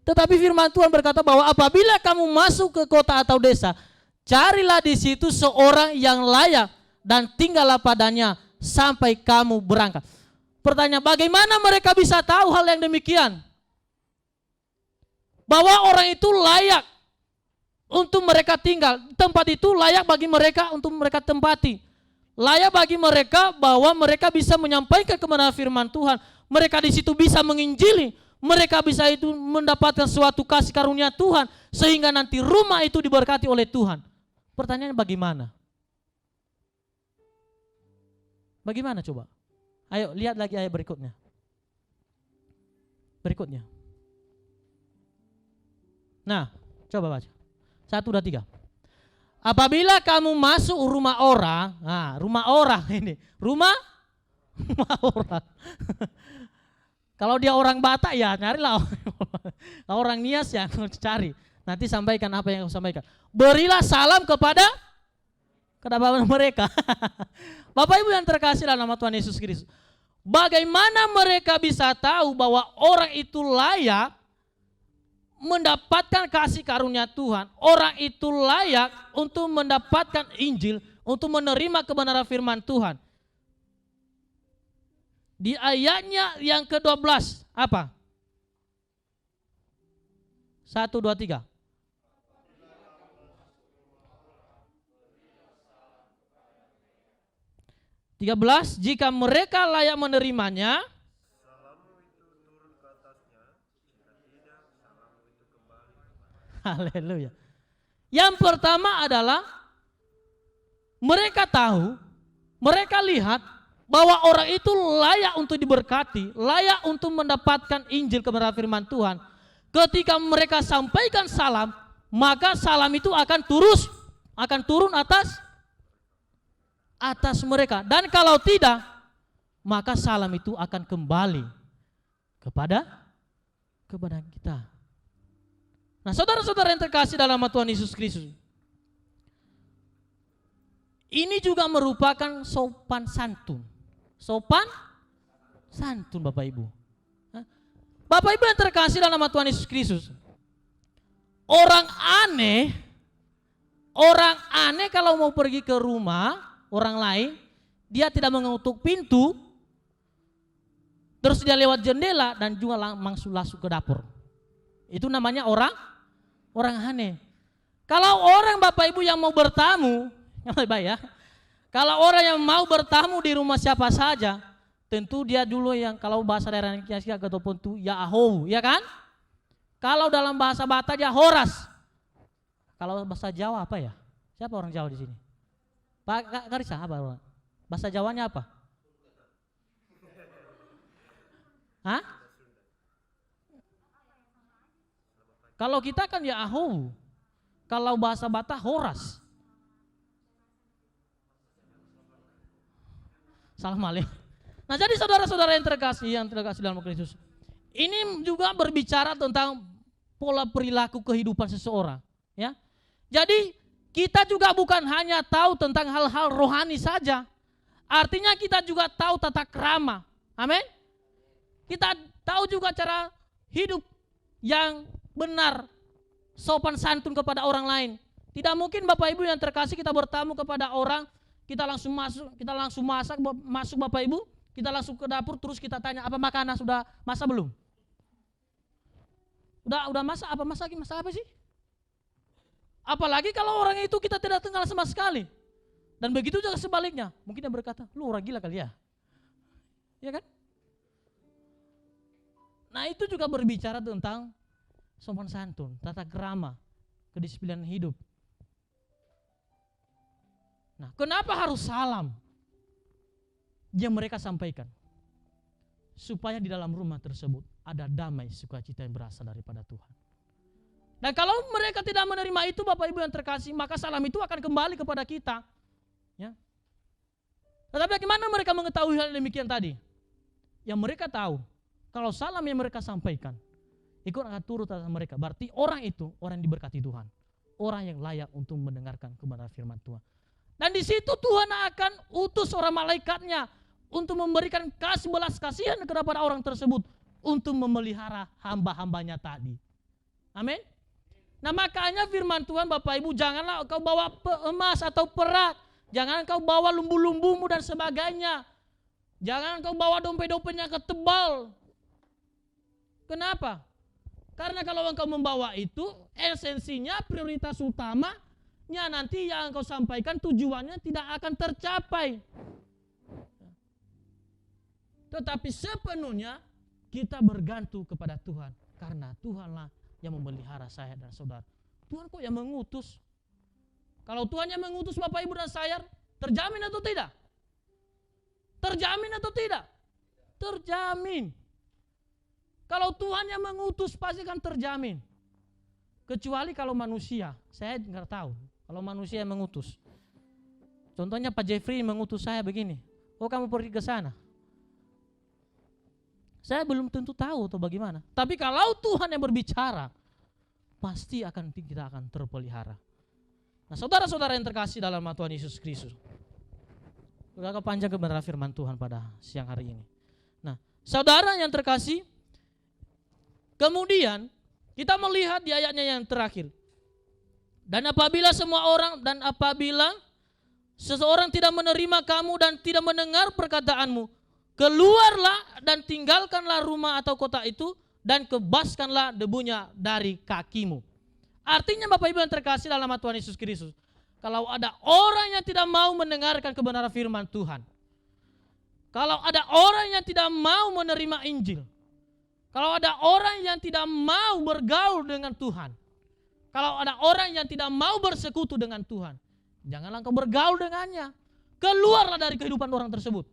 S1: Tetapi firman Tuhan berkata bahwa apabila kamu masuk ke kota atau desa, carilah di situ seorang yang layak dan tinggallah padanya sampai kamu berangkat. Pertanyaan, bagaimana mereka bisa tahu hal yang demikian? Bahwa orang itu layak untuk mereka tinggal, tempat itu layak bagi mereka untuk mereka tempati. Layak bagi mereka bahwa mereka bisa menyampaikan kebenaran firman Tuhan. Mereka di situ bisa menginjili. Mereka bisa itu mendapatkan suatu kasih karunia Tuhan sehingga nanti rumah itu diberkati oleh Tuhan. Pertanyaannya bagaimana? Bagaimana coba? Ayo lihat lagi ayat berikutnya. Berikutnya. Nah, coba baca. 1, 2, 3. Apabila kamu masuk rumah orang, nah rumah orang ini, rumah orang. Kalau dia orang Batak ya nyarilah orang Nias ya cari. Nanti sampaikan apa yang aku sampaikan. Berilah salam kepada mereka. Bapak Ibu yang terkasih dalam nama Tuhan Yesus Kristus. Bagaimana mereka bisa tahu bahwa orang itu layak mendapatkan kasih karunia Tuhan. Orang itu layak untuk mendapatkan Injil, untuk menerima kebenaran firman Tuhan. Di ayatnya yang ke-12 apa? 1, 2, 3. Jika mereka layak menerimanya, haleluya. Yang pertama adalah mereka tahu, mereka lihat bahwa orang itu layak untuk diberkati, layak untuk mendapatkan Injil kebenaran firman Tuhan. Ketika mereka sampaikan salam, maka salam itu akan turun atas mereka. Dan kalau tidak, maka salam itu akan kembali kepada kita. Nah, saudara-saudara yang terkasih dalam nama Tuhan Yesus Kristus, ini juga merupakan sopan santun. Sopan santun Bapak Ibu. Bapak Ibu yang terkasih dalam nama Tuhan Yesus Kristus. Orang aneh kalau mau pergi ke rumah orang lain, dia tidak mengetuk pintu, terus dia lewat jendela dan juga langsung ke dapur. Itu namanya orang aneh. Kalau orang Bapak Ibu yang mau bertamu, yang baik ya. Kalau orang yang mau bertamu di rumah siapa saja, tentu dia dulu yang kalau bahasa daerah Kiasia ataupun tu ya ahou, ya kan? Kalau dalam bahasa Batak dia horas. Kalau bahasa Jawa apa ya? Siapa orang Jawa di sini? Pak Karisa apa? Bahasa Jawanya apa? Hah? Kalau kita kan ya ahou. Kalau bahasa Batak horas. Salam alaikum. Nah, jadi saudara-saudara yang terkasih dalam Kristus, ini juga berbicara tentang pola perilaku kehidupan seseorang, ya. Jadi kita juga bukan hanya tahu tentang hal-hal rohani saja, artinya kita juga tahu tata krama, amin. Kita tahu juga cara hidup yang benar, sopan santun kepada orang lain. Tidak mungkin Bapak Ibu yang terkasih kita bertamu kepada orang, kita langsung masuk Bapak Ibu, kita langsung ke dapur terus kita tanya apa makanan sudah masak belum? Udah masak apa sih? Apalagi kalau orang itu kita tidak kenal sama sekali. Dan begitu juga sebaliknya, mungkin dia berkata, lu orang gila kali ya. Ya kan? Nah, itu juga berbicara tentang sopan santun, tata krama, kedisiplinan hidup. Nah, kenapa harus salam yang mereka sampaikan? supaya di dalam rumah tersebut ada damai sukacita yang berasal daripada Tuhan. Dan kalau mereka tidak menerima itu Bapak Ibu yang terkasih, maka salam itu akan kembali kepada kita. Ya. Tetapi bagaimana mereka mengetahui hal demikian tadi? Yang mereka tahu, kalau salam yang mereka sampaikan, ikut akan turut atas mereka. Berarti orang itu, orang yang diberkati Tuhan. Orang yang layak untuk mendengarkan kebenaran firman Tuhan. Dan di situ Tuhan akan utus orang malaikatnya untuk memberikan kasih belas kasihan kepada orang tersebut untuk memelihara hamba-hambanya tadi. Amin. Nah makanya firman Tuhan Bapak Ibu, janganlah kau bawa emas atau perak, jangan kau bawa lumbu-lumbumu dan sebagainya, jangan kau bawa dompet-dompetnya ketebal. Kenapa? Karena kalau engkau membawa itu, esensinya prioritas utamanya nanti yang engkau sampaikan tujuannya tidak akan tercapai. Tetapi sepenuhnya kita bergantung kepada Tuhan. Karena Tuhanlah yang memelihara saya dan saudara. Tuhan kok yang mengutus? Kalau Tuhan yang mengutus Bapak Ibu dan saya, terjamin atau tidak? Terjamin atau tidak? Terjamin. Kalau Tuhan yang mengutus pasti akan terjamin. Kecuali kalau manusia, saya nggak tahu. Kalau manusia yang mengutus. Contohnya Pak Jeffrey mengutus saya begini. Oh kamu pergi ke sana. Saya belum tentu tahu atau bagaimana. Tapi kalau Tuhan yang berbicara, pasti kita akan terpelihara. Nah saudara-saudara yang terkasih dalam nama Tuhan Yesus Kristus. Berapa panjang kebenaran firman Tuhan pada siang hari ini. Nah saudara yang terkasih, kemudian kita melihat di ayatnya yang terakhir. Dan apabila seseorang tidak menerima kamu dan tidak mendengar perkataanmu, keluarlah dan tinggalkanlah rumah atau kota itu dan kebaskanlah debunya dari kakimu. Artinya Bapak Ibu yang terkasih dalam nama Tuhan Yesus Kristus, kalau ada orang yang tidak mau mendengarkan kebenaran firman Tuhan, kalau ada orang yang tidak mau menerima Injil, kalau ada orang yang tidak mau bergaul dengan Tuhan, kalau ada orang yang tidak mau bersekutu dengan Tuhan, janganlah engkau bergaul dengannya. Keluarlah dari kehidupan orang tersebut.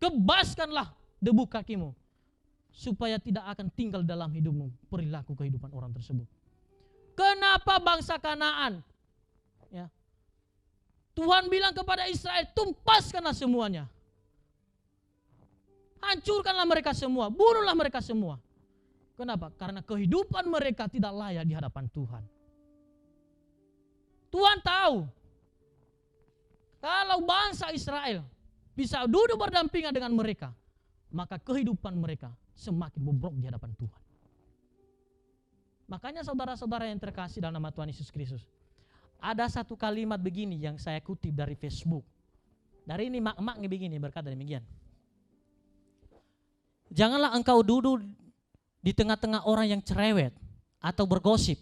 S1: Kebaskanlah debu kakimu, supaya tidak akan tinggal dalam hidupmu perilaku kehidupan orang tersebut. Kenapa bangsa Kanaan? Ya. Tuhan bilang kepada Israel, tumpaskanlah semuanya. Hancurkanlah mereka semua, bunuhlah mereka semua. Kenapa? Karena kehidupan mereka tidak layak di hadapan Tuhan. Tuhan tahu, kalau bangsa Israel bisa duduk berdampingan dengan mereka, maka kehidupan mereka semakin bobrok di hadapan Tuhan. Makanya saudara-saudara yang terkasih dalam nama Tuhan Yesus Kristus, ada satu kalimat begini yang saya kutip dari Facebook. Dari ini mak-mak begini berkata demikian. Janganlah engkau duduk di tengah-tengah orang yang cerewet atau bergosip.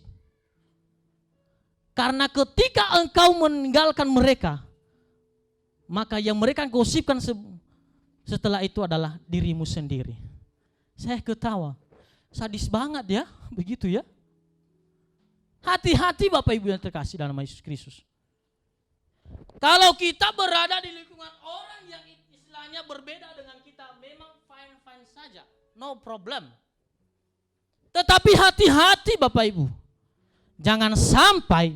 S1: Karena ketika engkau meninggalkan mereka, maka yang mereka gosipkan setelah itu adalah dirimu sendiri. Saya ketawa, sadis banget ya, begitu ya. Hati-hati Bapak Ibu yang terkasih dalam Yesus Kristus. Kalau kita berada di lingkungan orang yang istilahnya berbeda dengan kita, memang fine-fine saja, no problem. Tetapi hati-hati Bapak Ibu, jangan sampai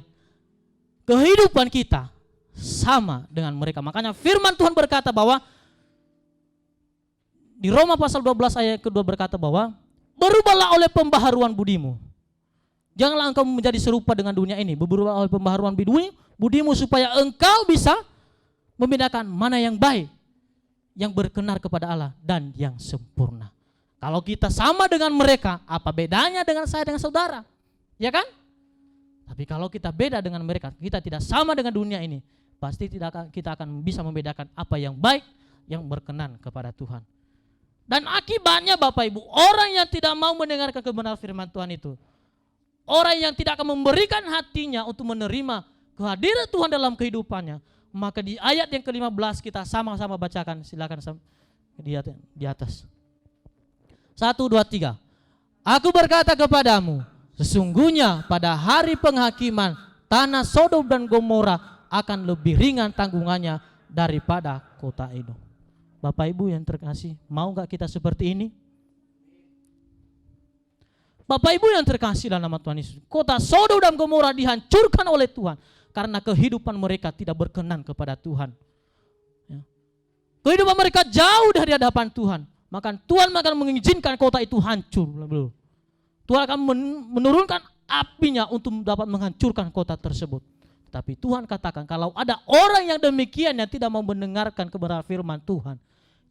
S1: kehidupan kita sama dengan mereka. Makanya firman Tuhan berkata bahwa di Roma pasal 12 ayat kedua berkata bahwa berubahlah oleh pembaharuan budimu. Janganlah engkau menjadi serupa dengan dunia ini, berubah oleh pembaharuan budimu supaya engkau bisa membedakan mana yang baik, yang berkenan kepada Allah dan yang sempurna. Kalau kita sama dengan mereka, apa bedanya dengan saya dengan saudara? Ya kan? Tapi kalau kita beda dengan mereka, kita tidak sama dengan dunia ini, pasti kita akan bisa membedakan apa yang baik, yang berkenan kepada Tuhan. Dan akibatnya Bapak Ibu, orang yang tidak mau mendengarkan kebenaran firman Tuhan itu, orang yang tidak akan memberikan hatinya untuk menerima kehadiran Tuhan dalam kehidupannya, maka di ayat yang ke-15 kita sama-sama bacakan, silakan di atas. 1, 2, 3. Aku berkata kepadamu, sesungguhnya pada hari penghakiman tanah Sodom dan Gomora akan lebih ringan tanggungannya daripada kota itu. Bapak Ibu yang terkasih, mau gak kita seperti ini? Bapak Ibu yang terkasih dalam nama Tuhan Yesus, kota Sodom dan Gomora dihancurkan oleh Tuhan karena kehidupan mereka tidak berkenan kepada Tuhan. Ya. Kehidupan mereka jauh dari hadapan Tuhan, maka Tuhan akan mengizinkan kota itu hancur. Tuhan akan menurunkan apinya untuk dapat menghancurkan kota tersebut. Tapi Tuhan katakan, kalau ada orang yang demikian yang tidak mau mendengarkan kebenaran firman Tuhan,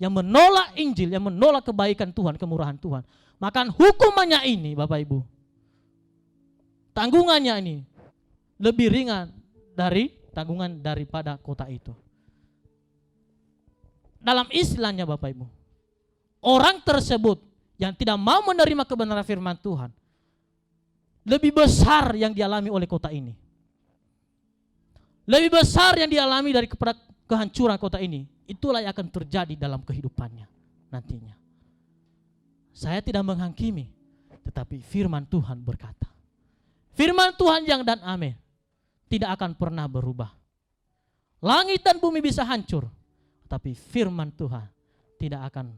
S1: yang menolak Injil, yang menolak kebaikan Tuhan, kemurahan Tuhan, maka hukumannya ini Bapak Ibu, tanggungannya ini lebih ringan dari tanggungan daripada kota itu. Dalam istilahnya Bapak Ibu, orang tersebut yang tidak mau menerima kebenaran firman Tuhan, lebih besar yang dialami oleh kota ini. Lebih besar yang dialami dari kepada kehancuran kota ini. Itulah yang akan terjadi dalam kehidupannya nantinya. Saya tidak menghakimi, tetapi firman Tuhan berkata, firman Tuhan yang dan amin tidak akan pernah berubah. Langit dan bumi bisa hancur, tapi firman Tuhan tidak akan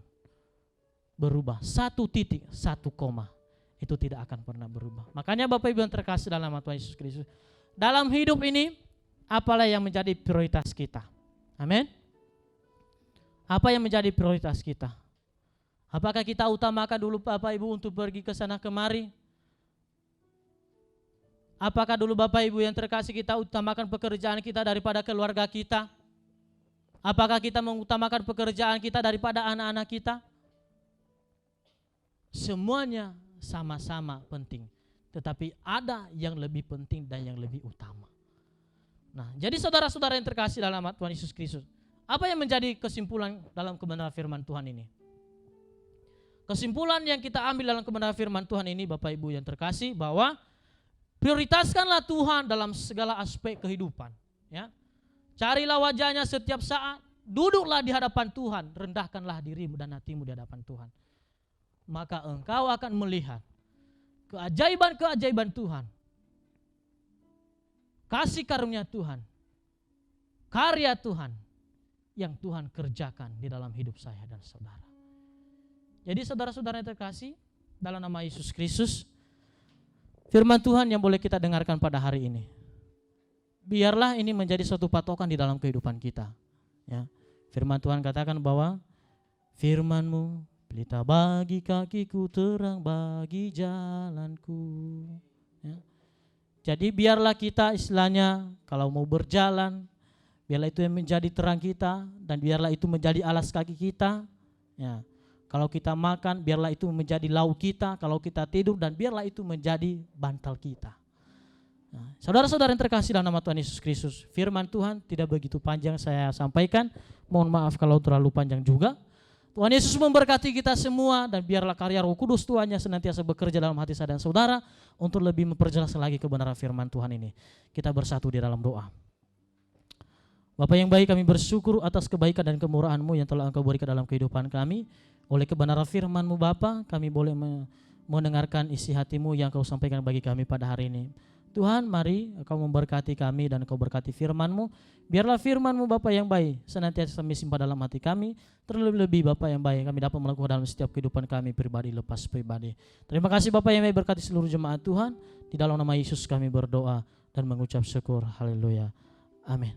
S1: berubah. 1 titik, 1 koma, itu tidak akan pernah berubah. Makanya Bapak Ibu yang terkasih dalam nama Tuhan Yesus Kristus, dalam hidup ini apalah yang menjadi prioritas kita? Amin. Apa yang menjadi prioritas kita? Apakah kita utamakan dulu Bapak Ibu untuk pergi ke sana kemari? Apakah dulu Bapak Ibu yang terkasih kita utamakan pekerjaan kita daripada keluarga kita? Apakah kita mengutamakan pekerjaan kita daripada anak-anak kita? Semuanya sama-sama penting, tetapi ada yang lebih penting dan yang lebih utama. Nah, jadi saudara-saudara yang terkasih dalam nama Tuhan Yesus Kristus, apa yang menjadi kesimpulan dalam kebenaran firman Tuhan ini? Kesimpulan yang kita ambil dalam kebenaran firman Tuhan ini Bapak Ibu yang terkasih, bahwa prioritaskanlah Tuhan dalam segala aspek kehidupan. Ya. Carilah wajahnya setiap saat, duduklah di hadapan Tuhan, rendahkanlah dirimu dan hatimu di hadapan Tuhan. Maka engkau akan melihat keajaiban-keajaiban Tuhan. Kasih karunia Tuhan, karya Tuhan yang Tuhan kerjakan di dalam hidup saya dan saudara. Jadi saudara-saudara yang terkasih dalam nama Yesus Kristus, firman Tuhan yang boleh kita dengarkan pada hari ini, biarlah ini menjadi suatu patokan di dalam kehidupan kita. Ya. Firman Tuhan katakan bahwa firman-Mu pelita bagi kakiku, terang bagi jalanku. Ya. Jadi biarlah kita istilahnya kalau mau berjalan, biarlah itu yang menjadi terang kita, dan biarlah itu menjadi alas kaki kita. Ya. Kalau kita makan, biarlah itu menjadi lauk kita. Kalau kita tidur, dan biarlah itu menjadi bantal kita. Nah, saudara-saudara yang terkasih dalam nama Tuhan Yesus Kristus, firman Tuhan tidak begitu panjang saya sampaikan. Mohon maaf kalau terlalu panjang juga. Tuhan Yesus memberkati kita semua, dan biarlah karya Roh Kudus Tuhannya senantiasa bekerja dalam hati saya dan saudara untuk lebih memperjelas lagi kebenaran firman Tuhan ini. Kita bersatu di dalam doa. Bapa yang baik, kami bersyukur atas kebaikan dan kemurahan-Mu yang telah Engkau berikan dalam kehidupan kami. Oleh kebenaran firman-Mu Bapa, kami boleh mendengarkan isi hati-Mu yang Kau sampaikan bagi kami pada hari ini. Tuhan, mari Engkau memberkati kami dan Engkau berkati firman-Mu. Biarlah firman-Mu Bapa yang baik senantiasa kami simpan dalam hati kami. Terlebih-lebih Bapa yang baik kami dapat melakukan dalam setiap kehidupan kami pribadi lepas pribadi. Terima kasih Bapa yang baik, berkati seluruh jemaat Tuhan. Di dalam nama Yesus kami berdoa dan mengucap syukur. Haleluya. Amin.